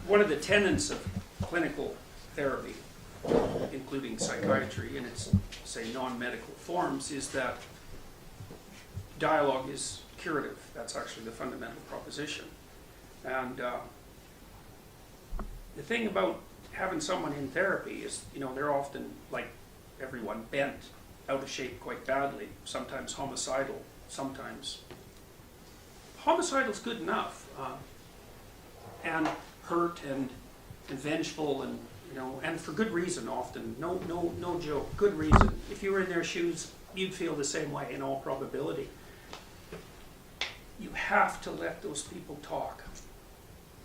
one of the tenets of clinical therapy, including psychiatry in its, say, non-medical forms, is that dialogue is curative. That's actually the fundamental proposition. And the thing about having someone in therapy is, you know, they're often, like everyone, bent, out of shape quite badly, sometimes homicidal, sometimes homicidal's good enough, and hurt and vengeful, and you know, and for good reason often. No joke, good reason. If you were in their shoes, you'd feel the same way in all probability. You have to let those people talk.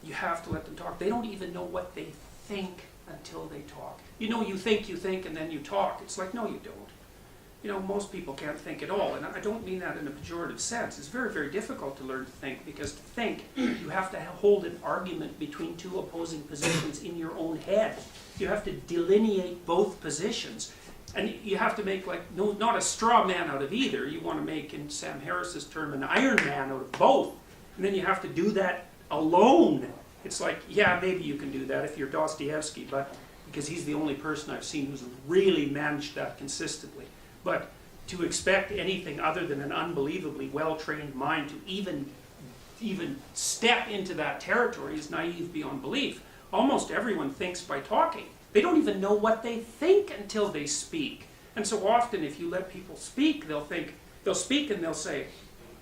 You have to let them talk. They don't even know what they think until they talk. You know, you think, and then you talk. It's like, no, you don't. You know, most people can't think at all, and I don't mean that in a pejorative sense. It's very, very difficult to learn to think, because to think, you have to hold an argument between two opposing positions in your own head. You have to delineate both positions, and you have to make, like, no, not a straw man out of either. You want to make, in Sam Harris's term, an Iron Man out of both, and then you have to do that alone. It's like, yeah, maybe you can do that if you're Dostoevsky, but because he's the only person I've seen who's really managed that consistently. But to expect anything other than an unbelievably well-trained mind to even step into that territory is naive beyond belief. Almost everyone thinks by talking. They don't even know what they think until they speak. And so often, if you let people speak, they'll speak and they'll say,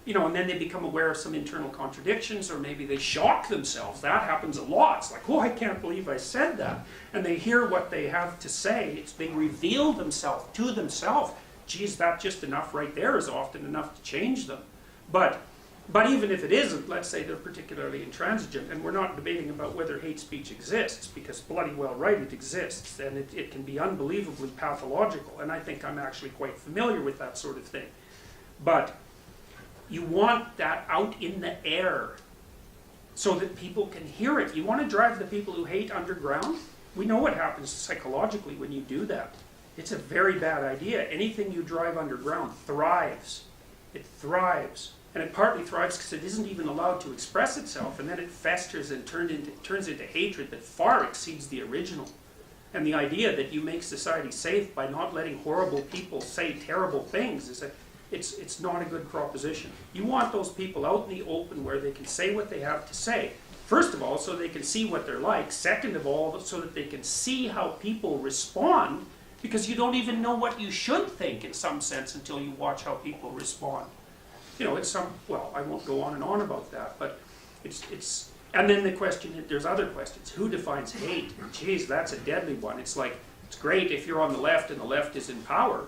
you know, and then they become aware of some internal contradictions, or maybe they shock themselves. That happens a lot. It's like, oh, I can't believe I said that. And they hear what they have to say. They reveal themselves to themselves. Geez, that just enough right there is often enough to change them. But even if it isn't, let's say they're particularly intransigent, and we're not debating about whether hate speech exists, because bloody well right, it exists, and it can be unbelievably pathological, and I think I'm actually quite familiar with that sort of thing. But you want that out in the air so that people can hear it. You want to drive the people who hate underground? We know what happens psychologically when you do that. It's a very bad idea. Anything you drive underground thrives. It thrives. And it partly thrives because it isn't even allowed to express itself, and then it festers and turns into hatred that far exceeds the original. And the idea that you make society safe by not letting horrible people say terrible things is that it's not a good proposition. You want those people out in the open where they can say what they have to say. First of all, so they can see what they're like. Second of all, so that they can see how people respond, because you don't even know what you should think in some sense until you watch how people respond. You know, well, I won't go on and on about that, but and then the question, there's other questions. Who defines hate? Geez, that's a deadly one. It's like, it's great if you're on the left and the left is in power,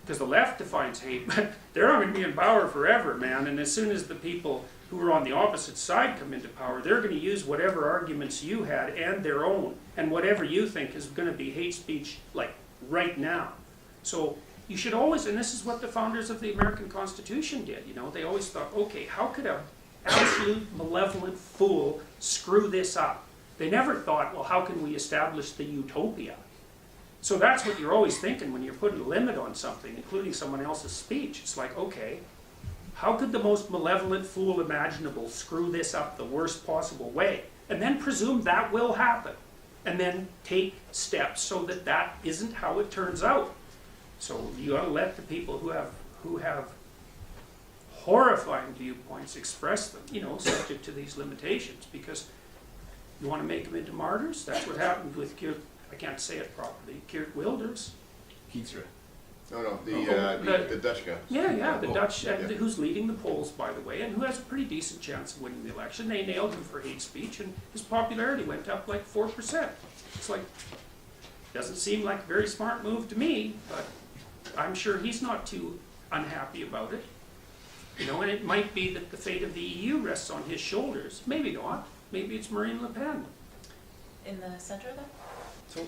because the left defines hate, but they're not going to be in power forever, man. And as soon as the people who are on the opposite side come into power, they're going to use whatever arguments you had and their own, and whatever you think is going to be hate speech, like, right now. So you should always, and this is what the founders of the American Constitution did, you know, they always thought, okay, how could an absolute malevolent fool screw this up? They never thought, well, how can we establish the utopia? So that's what you're always thinking when you're putting a limit on something, including someone else's speech. It's like, okay, how could the most malevolent fool imaginable screw this up the worst possible way? And then presume that will happen. And then take steps so that that isn't how it turns out. So you ought to let the people who have horrifying viewpoints express them, you know, subject to these limitations, because you want to make them into martyrs. That's what happened with I can't say it properly, Geert Wilders. Keetsra. No, the Dutch guy. Yeah, the Dutch, who's leading the polls, by the way, and who has a pretty decent chance of winning the election. They nailed him for hate speech, and his popularity went up like 4%. It's like, doesn't seem like a very smart move to me, but I'm sure he's not too unhappy about it. You know, and it might be that the fate of the EU rests on his shoulders. Maybe not. Maybe it's Marine Le Pen. In the center of that?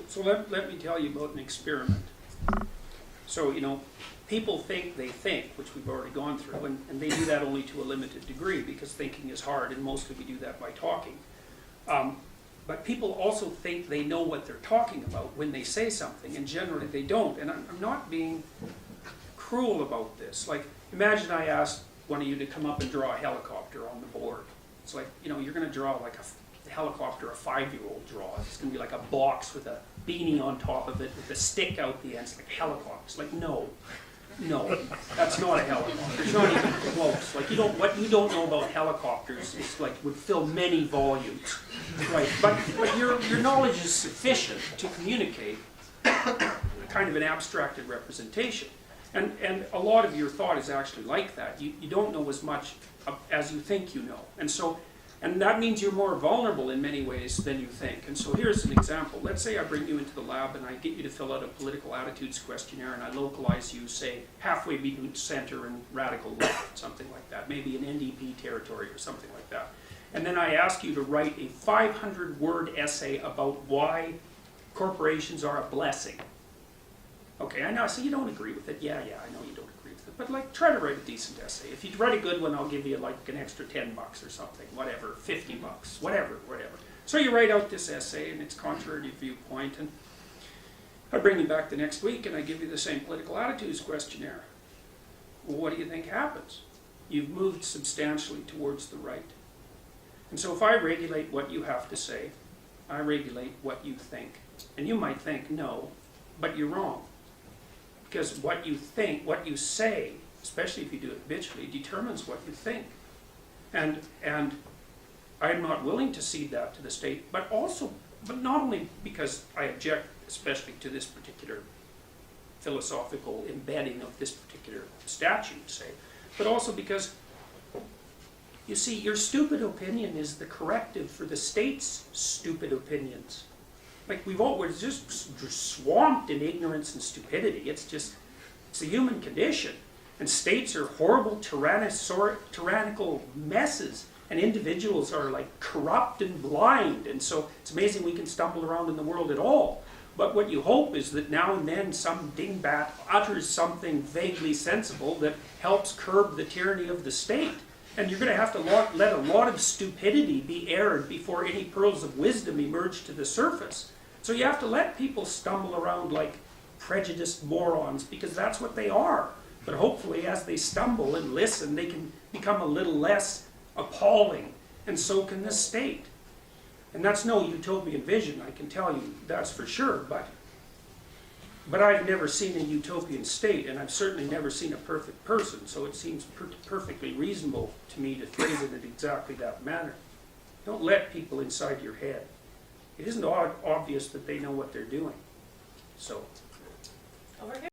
So let me tell you about an experiment. So, you know, people think they think, which we've already gone through, and they do that only to a limited degree, because thinking is hard, and mostly we do that by talking. But people also think they know what they're talking about when they say something, and generally they don't. And I'm not being cruel about this. Like, imagine I asked one of you to come up and draw a helicopter on the board. It's like, you know, you're going to draw like a helicopter a 5-year-old draws. It's going to be like a box with a beanie on top of it with a stick out the end. It's like helicopters. Like, no, that's not a helicopter. It's not even close. Like, what you don't know about helicopters is like would fill many volumes, right? But your knowledge is sufficient to communicate kind of an abstracted representation. And a lot of your thought is actually like that. You don't know as much as you think you know. And that means you're more vulnerable in many ways than you think. And so here's an example. Let's say I bring you into the lab and I get you to fill out a political attitudes questionnaire and I localize you, say, halfway between center and radical left, something like that. Maybe an NDP territory or something like that. And then I ask you to write a 500-word essay about why corporations are a blessing. Okay, I know, so you don't agree with it. Yeah, I know you don't agree with it. But like, try to write a decent essay. If you write a good one, I'll give you like an extra $10 or something, whatever, $50, whatever. So you write out this essay and it's contrary to your viewpoint, and I bring you back the next week and I give you the same political attitudes questionnaire. Well, what do you think happens? You've moved substantially towards the right. And so if I regulate what you have to say, I regulate what you think. And you might think, no, but you're wrong. Because what you think, what you say, especially if you do it habitually, determines what you think. And I'm not willing to cede that to the state, but not only because I object especially to this particular philosophical embedding of this particular statute, say, but also because, you see, your stupid opinion is the corrective for the state's stupid opinions. Like, we're just swamped in ignorance and stupidity. It's a human condition. And states are horrible, tyrannical messes. And individuals are like corrupt and blind. And so it's amazing we can stumble around in the world at all. But what you hope is that now and then some dingbat utters something vaguely sensible that helps curb the tyranny of the state. And you're going to have to let a lot of stupidity be aired before any pearls of wisdom emerge to the surface. So you have to let people stumble around like prejudiced morons, because that's what they are. But hopefully as they stumble and listen, they can become a little less appalling, and so can the state. And that's no utopian vision, I can tell you, that's for sure. But I've never seen a utopian state, and I've certainly never seen a perfect person, so it seems perfectly reasonable to me to phrase it in exactly that manner. Don't let people inside your head. It isn't obvious that they know what they're doing. So. Over here.